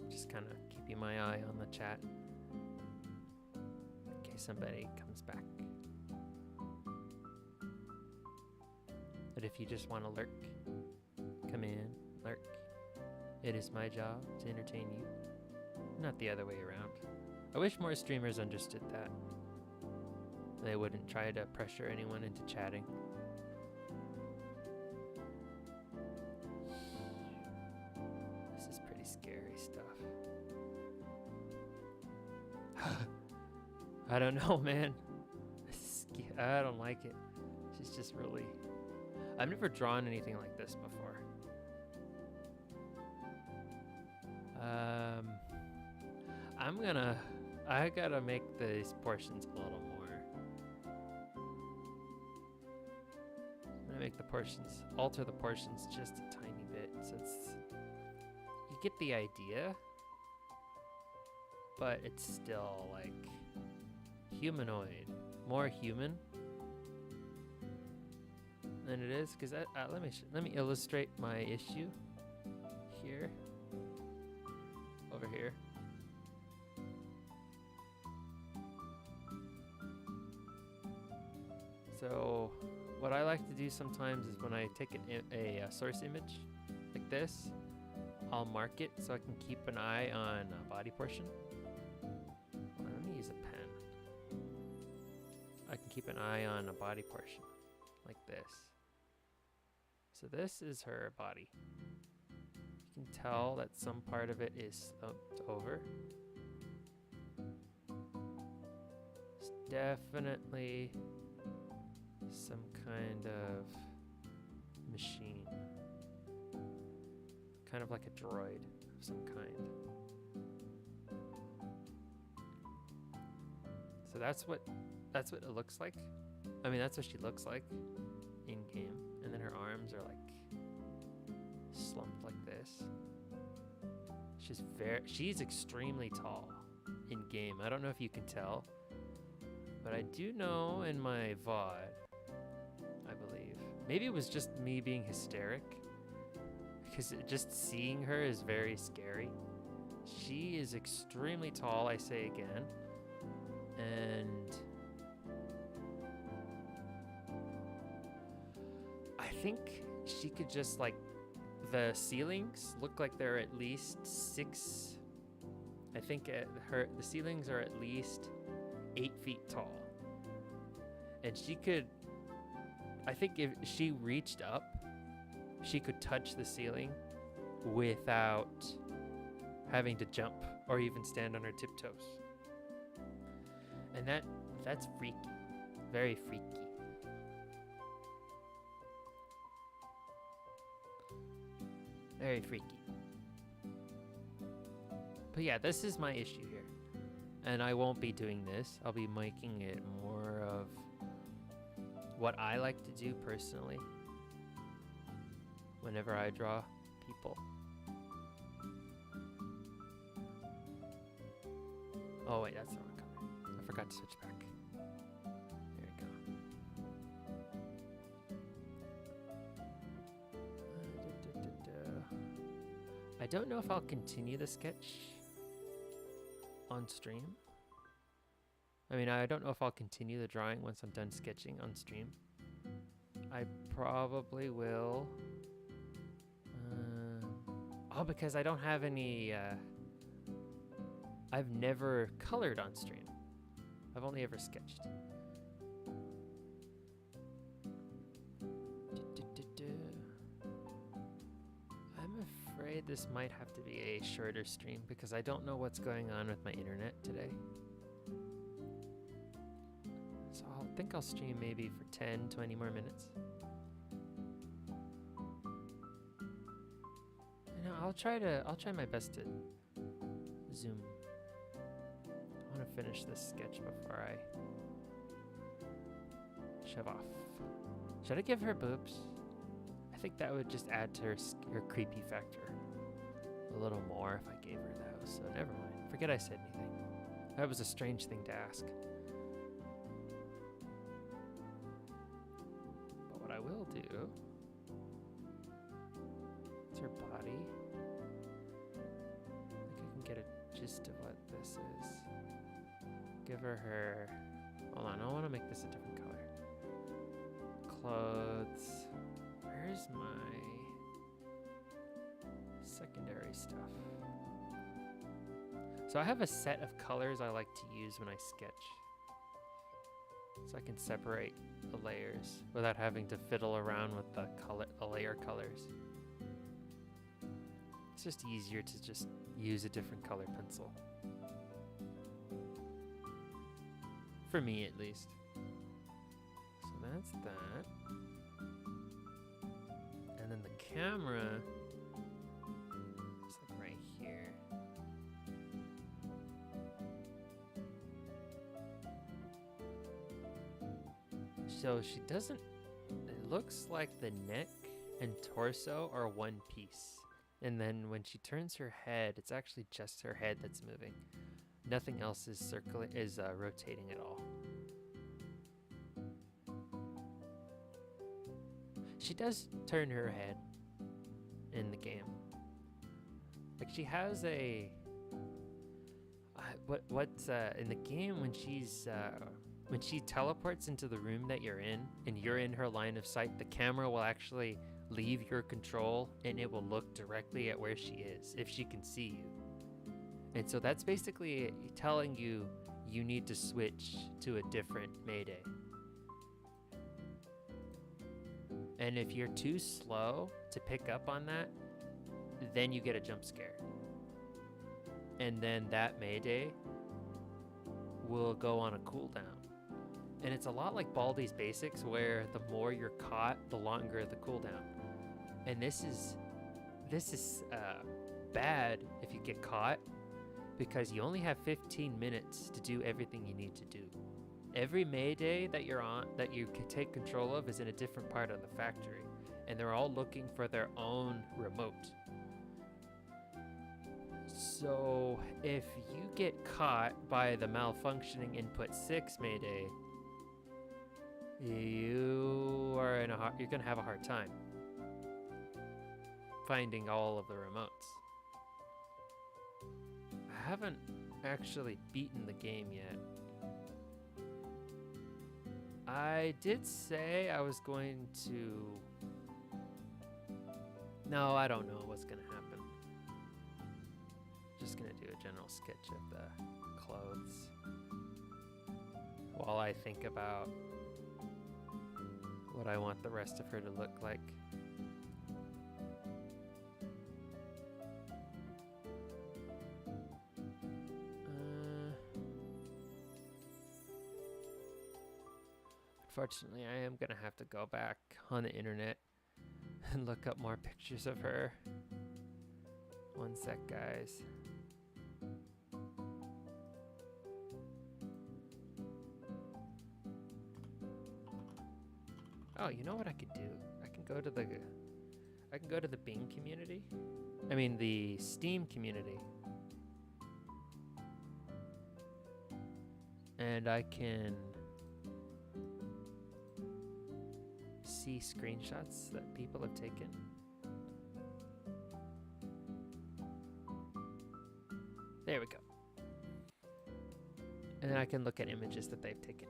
Just kind of keeping my eye on the chat in case somebody comes back. But if you just want to lurk, come in, lurk. It is my job to entertain you, not the other way around. I wish more streamers understood that. They wouldn't try to pressure anyone into chatting. This is pretty scary stuff. I don't know, man. I don't like it. She's just really... I've never drawn anything like this before. I gotta make these portions a little more. I'm gonna make the portions, alter the portions just a tiny bit, so it's, you get the idea, but it's still like humanoid, more human than it is. Because let me illustrate my issue here, over here. So what I like to do sometimes is when I take a source image like this, I'll mark it so I can keep an eye on a body portion. Let me use a pen. I can keep an eye on a body portion like this. So this is her body. You can tell that some part of it is slumped over. It's definitely some kind of machine. Kind of like a droid of some kind. So that's what it looks like. I mean, that's what she looks like in game. And then her arms are like slumped like this. She's extremely tall in game. I don't know if you can tell, but I do know in my VOD, I believe. Maybe it was just me being hysteric, because just seeing her is very scary. She is extremely tall, I say again. And I think she could just like, the ceilings look like they're at least 6. I think the ceilings are at least 8 feet tall. And she could, I think if she reached up, she could touch the ceiling without having to jump or even stand on her tiptoes. And that's freaky. Very freaky. Very freaky. But yeah, this is my issue here. And I won't be doing this. I'll be making it more of what I like to do personally whenever I draw people. Oh wait, that's the wrong color. I forgot to switch back. There we go. I don't know if I'll continue the sketch on stream. I mean, I don't know if I'll continue the drawing once I'm done sketching on stream. I probably will. Oh, because I don't have any... I've never colored on stream. I've only ever sketched. I'm afraid this might have to be a shorter stream because I don't know what's going on with my internet today. So I think I'll stream maybe for 10, 20 more minutes. You know, I'll try my best to zoom. I want to finish this sketch before I shove off. Should I give her boobs? I think that would just add to her creepy factor a little more if I gave her those. So never mind. Forget I said anything. That was a strange thing to ask. But what I will do is her body. I think I can get a gist of what this is. Give her... Hold on, I want to make this a different color. Clothes. Where's my secondary stuff? So I have a set of colors I like to use when I sketch. So I can separate the layers without having to fiddle around with the layer colors. It's just easier to just use a different color pencil. For me, at least. So that's that. And then the camera is like right here. So she doesn't, it looks like the neck and torso are one piece. And then when she turns her head, it's actually just her head that's moving. Nothing else is rotating at all. She does turn her head in the game. Like she has a in the game when she teleports into the room that you're in and you're in her line of sight, the camera will actually leave your control and it will look directly at where she is if she can see you. And so that's basically telling you you need to switch to a different Mayday. And if you're too slow to pick up on that, then you get a jump scare. And then that Mayday will go on a cooldown. And it's a lot like Baldi's Basics, where the more you're caught, the longer the cooldown. And this is bad if you get caught, because you only have 15 minutes to do everything you need to do. Every Mayday that you're on, that you can take control of, is in a different part of the factory, and they're all looking for their own remote. So if you get caught by the malfunctioning input 6 Mayday, you're gonna have a hard time finding all of the remotes. I haven't actually beaten the game yet. I did say I was going to... No, I don't know what's gonna happen. Just gonna do a general sketch of the clothes while I think about what I want the rest of her to look like. Unfortunately, I am gonna have to go back on the internet and look up more pictures of her. One sec, guys. Oh, you know what I could do? I can go to the Bing community. I mean the Steam community. And I can see screenshots that people have taken. There we go. And then I can look at images that they've taken.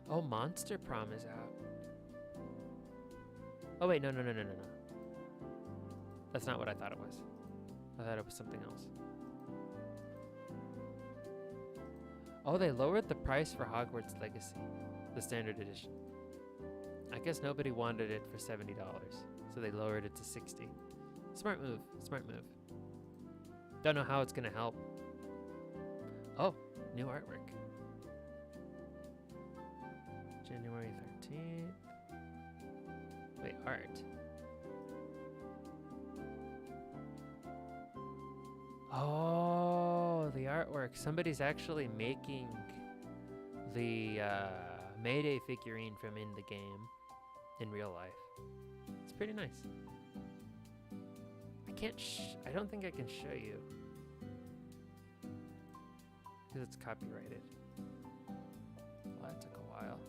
Oh, Monster Prom is out. Oh wait, no. That's not what I thought it was. I thought it was something else. Oh, they lowered the price for Hogwarts Legacy, the standard edition. I guess nobody wanted it for $70, so they lowered it to $60. Smart move, smart move. Don't know how it's gonna help. Oh, new artwork. January 13th. Wait, art. Oh, the artwork. Somebody's actually making the Mayday figurine from in the game in real life. It's pretty nice. I don't think I can show you because it's copyrighted. Well, that took a while.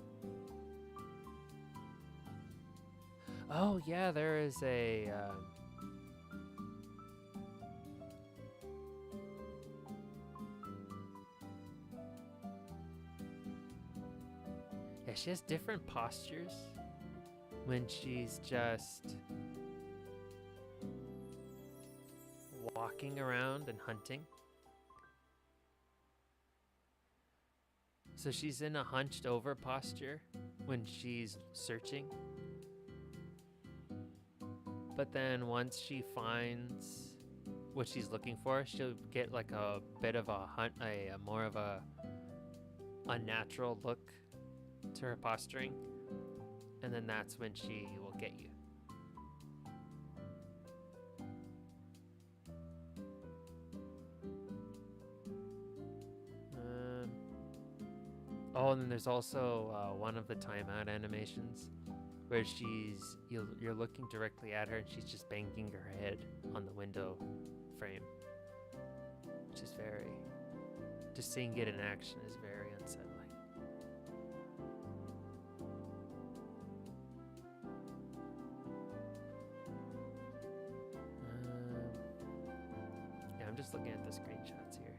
Oh yeah, there is a yeah, she has different postures when she's just walking around and hunting. So she's in a hunched over posture when she's searching. But then once she finds what she's looking for, she'll get like a bit of a more of a unnatural look to her posturing. And then that's when she will get you. Oh, and then there's also one of the timeout animations where you're looking directly at her and she's just banging her head on the window frame, which is just seeing it in action is very unsettling. Yeah, I'm just looking at the screenshots here.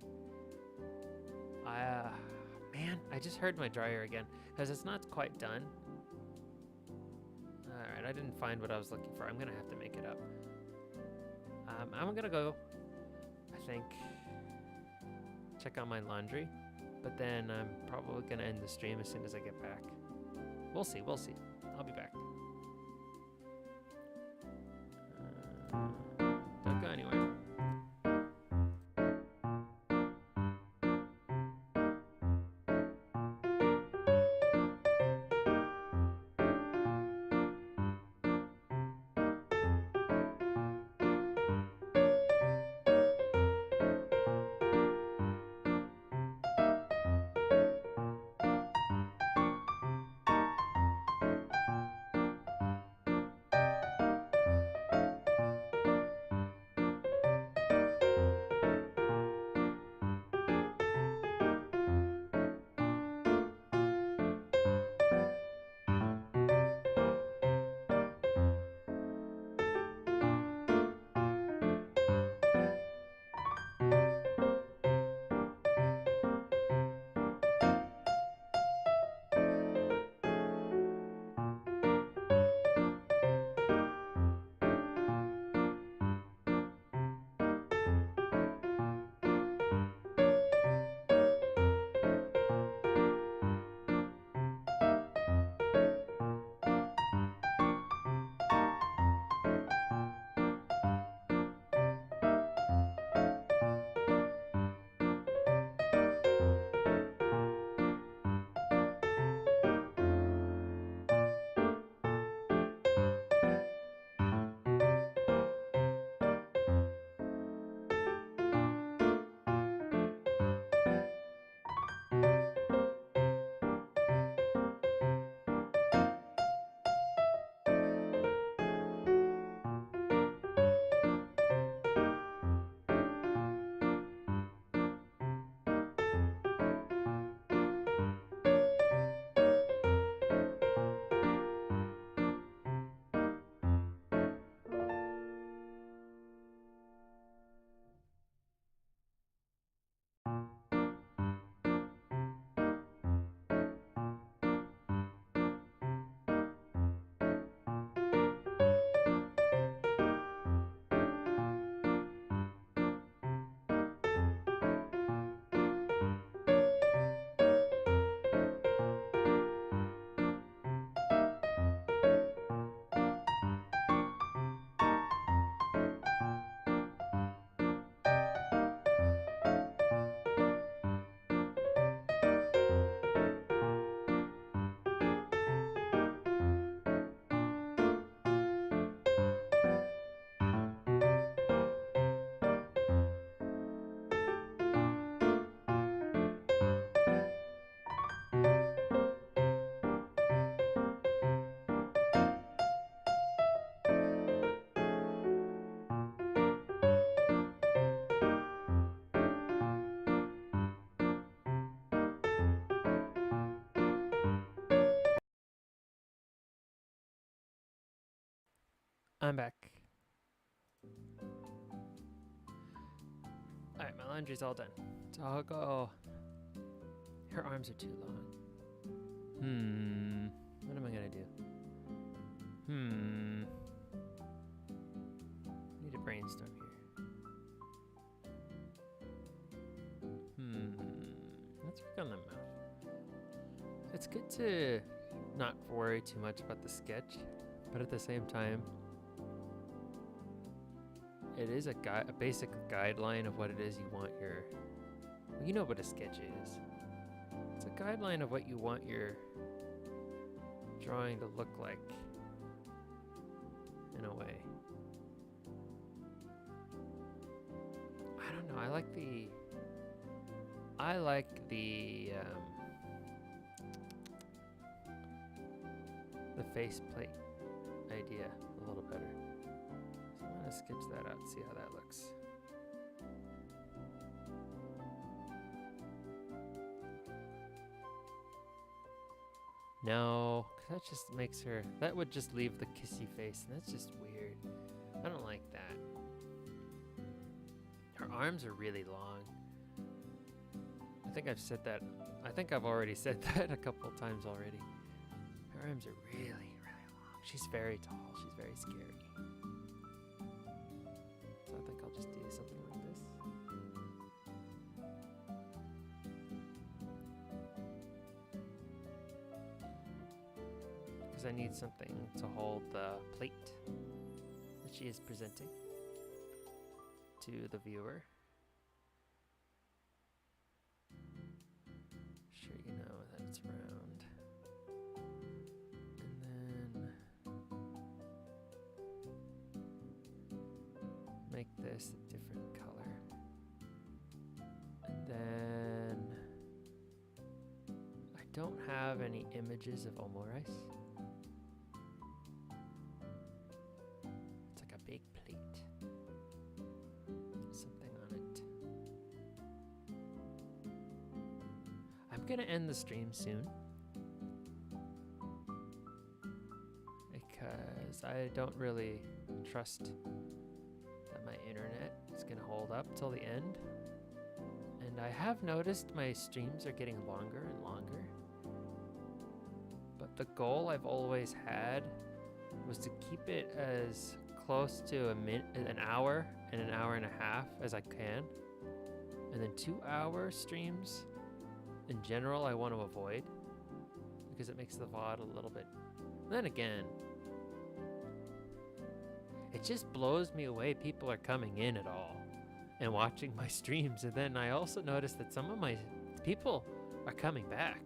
Man, I just heard my dryer again because it's not quite done. Alright, I didn't find what I was looking for. I'm gonna have to make it up. I'm gonna go, I think, check on my laundry, but then I'm probably gonna end the stream as soon as I get back. We'll see. I'll be back. Don't go anywhere. I'm back. Alright, my laundry's all done. Doggo. Her arms are too long. What am I gonna do? Need to brainstorm here. Let's work on the mouth. It's good to not worry too much about the sketch, but at the same time, it is a basic guideline of what it is you want your... Well, you know what a sketch is. It's a guideline of what you want your drawing to look like, in a way. I don't know, I like the faceplate idea a little better. So I'm gonna sketch that out and see how that looks. No, 'cause that just makes her, that would just leave the kissy face, and that's just weird. I don't like that. Her arms are really long. I think I've said that, I think I've already said that a couple of times already. Her arms are really, really long. She's very tall, she's very scary. So I think I'll just do something like this. Because I need something to hold the plate that she is presenting to the viewer. Sure, you know that it's round. And then make this a different color. And then I don't have any images of omurice. It's like a big plate. Something on it. I'm gonna end the stream soon because I don't really trust that my internet is gonna hold up till the end. And I have noticed my streams are getting longer and longer. But the goal I've always had was to keep it as close to an hour and an hour and a half as I can. And then 2-hour streams in general I want to avoid because it makes the VOD a little bit. Then again, it just blows me away people are coming in at all and watching my streams. And then I also noticed that some of my people are coming back,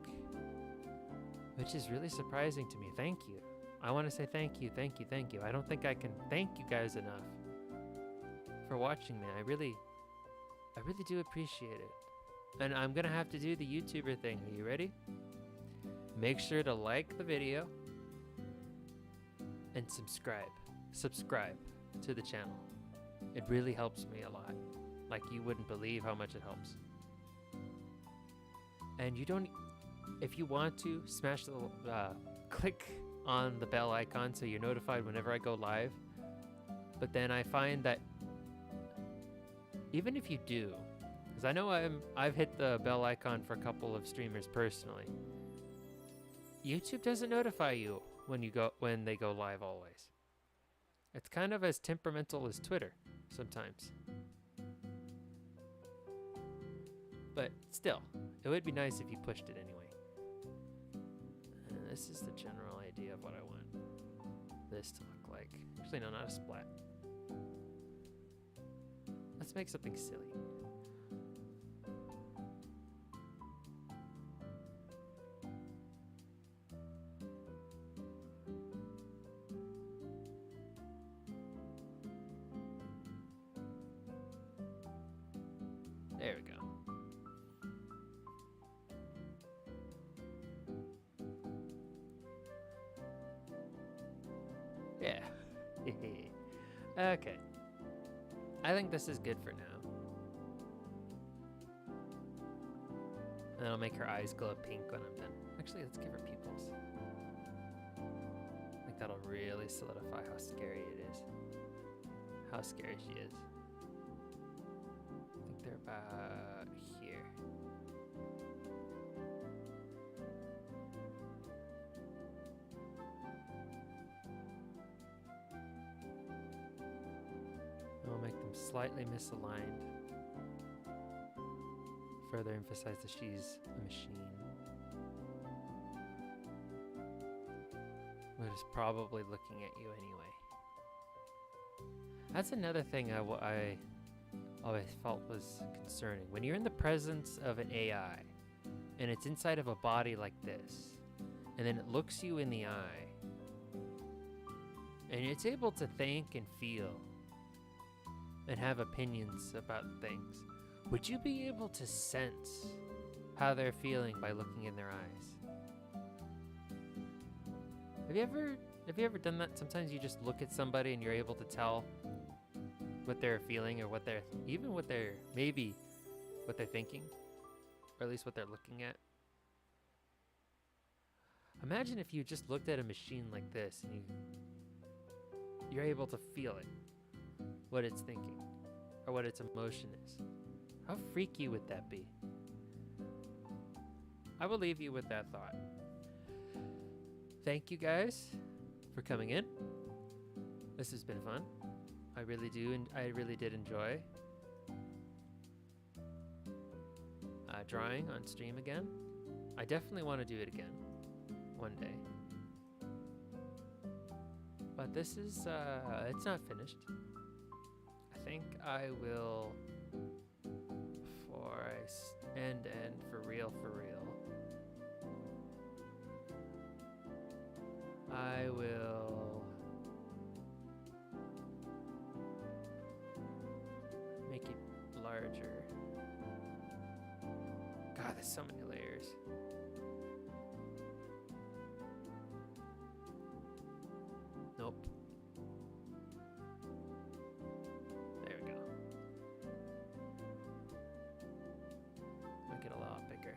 which is really surprising to me. Thank you. I want to say thank you, thank you, thank you. I don't think I can thank you guys enough for watching me. I really do appreciate it. And I'm gonna have to do the YouTuber thing. Are you ready? Make sure to like the video and subscribe. Subscribe to the channel. It really helps me a lot. Like, you wouldn't believe how much it helps. And you don't, if you want to, smash the click on the bell icon so you're notified whenever I go live. But then I find that even if you do, because I know I've hit the bell icon for a couple of streamers personally, YouTube doesn't notify you when they go live always. It's kind of as temperamental as Twitter sometimes. But still, it would be nice if you pushed it anyway. And this is the general idea of what I want this to look like. Actually, no, not a splat. Let's make something silly. There we go. Yeah. Okay. I think this is good for now. And then I'll make her eyes glow pink when I'm done. Actually, let's give her pupils. I think that'll really solidify how scary it is. How scary she is. I think they're about here. I'll make them slightly misaligned. Further emphasize that she's a machine. but is probably looking at you anyway. That's another thing I always felt was concerning. When you're in the presence of an AI, and it's inside of a body like this, and then it looks you in the eye, and it's able to think and feel and have opinions about things, would you be able to sense how they're feeling by looking in their eyes? Have you ever done that? Sometimes you just look at somebody and you're able to tell what they're feeling, or what they're thinking, or at least what they're looking at. Imagine if you just looked at a machine like this and you're able to feel it, what it's thinking, or what its emotion is. How freaky would that be? I will leave you with that thought. Thank you guys for coming in. This has been fun. I really did enjoy drawing on stream again. I definitely want to do it again one day. But this is, it's not finished. I think I will, before I end for real, I will make it larger. God, there's so many layers. Nope. There we go. Make it a lot bigger.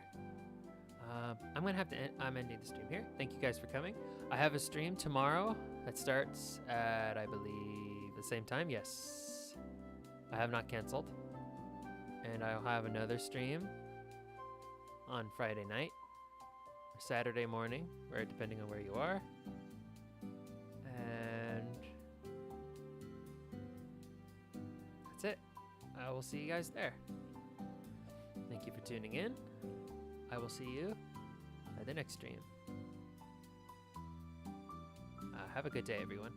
I'm gonna have to I'm ending the stream here. Thank you guys for coming. I have a stream tomorrow that starts at, I believe, the same time. Yes. I have not canceled. And I'll have another stream on Friday night or Saturday morning, or depending on where you are. And that's it. I will see you guys there. Thank you for tuning in. I will see you at the next stream. Have a good day, everyone.